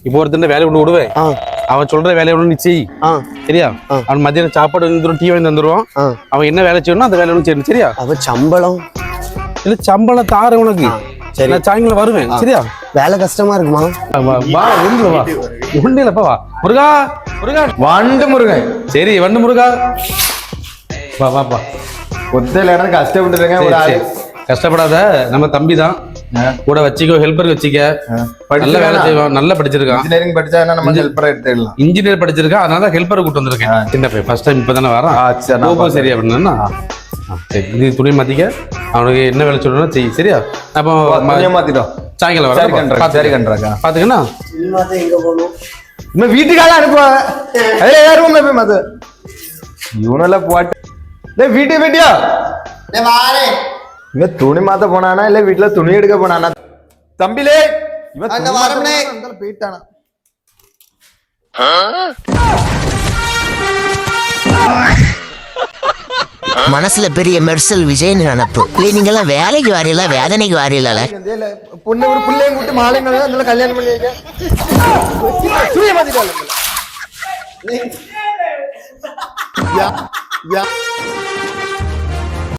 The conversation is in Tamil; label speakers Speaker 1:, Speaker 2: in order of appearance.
Speaker 1: இப்போ ஒருத்தர் வேலையை கொண்டு விடுவேன், அவன் சொல்ற வேலையை ஒன்று நீ செய். சரியா? அவன் மத்தியானம் சாப்பாடு வந்துடும், டீ வாங்கி தந்துடுவான். அவன் என்ன வேலை செய்யணும் அந்த வேலை ஒன்று செய்யணும். சரியா?
Speaker 2: அவன் சம்பளம்
Speaker 1: இல்ல சம்பளம் தார உனக்கு. சரி, நான் சாயங்காலம் வருவேன். சரியா?
Speaker 2: வேலை கஷ்டமா இருக்குமா?
Speaker 1: வா ஒன்று வா ஒன்று இல்லப்பா வா. முருகா முருகா
Speaker 3: வண்டு முருகன்.
Speaker 1: சரி வண்டு முருகா வா வாப்பா.
Speaker 3: ஒத்தையில இடம் கஷ்டப்பட்டுருக்கேன்.
Speaker 1: கஷ்டப்படாத, நம்ம தம்பி தான், கூட வச்சுக்கோ, ஹெல்ப்பர் வச்சுக்க. நல்ல வேலை செய்வான், நல்லா படிச்சிருக்கான்.
Speaker 3: இன்ஜினியரிங் படிச்சா நம்ம ஹெல்ப்பரா எடுத்துடலாம்.
Speaker 1: இன்ஜினியர் படிச்சிருக்கான், அதனால ஹெல்ப்பர் கூட்டு வந்திருக்கேன். சின்ன பையன் ஃபர்ஸ்ட் டைம் இப்பதானே வரான். சரி அப்படின்னா சரி, இது துணி மாத்திக்க. அவனுக்கு என்ன வேலை சொல்லணும் செய். சரியா? அப்போ
Speaker 3: மாத்திட்டோம்.
Speaker 1: சாயங்காலம் வர
Speaker 3: சரி கண்றாங்க
Speaker 1: பாத்துக்கண்ணா.
Speaker 3: இன்னும் வீட்டுக்காக அனுப்புவாங்க. இவனெல்லாம் போட்டு வீட்டு வீட்டியா இவன் துணி மாத்த போனானா இல்ல வீட்டுல துணி எடுக்க போனானா? தம்பிலே இவன் போயிட்டானா?
Speaker 4: மனசுல பெரிய மெர்சல் விஜய் நினைப்பு. நீங்க எல்லாம் வேலைக்கு வாரியல, வேதனைக்கு வாரியல.
Speaker 3: பொண்ணு ஒரு பிள்ளையும் கூட்டு மாலை நல்லா கல்யாணம் பண்ணி வைக்க.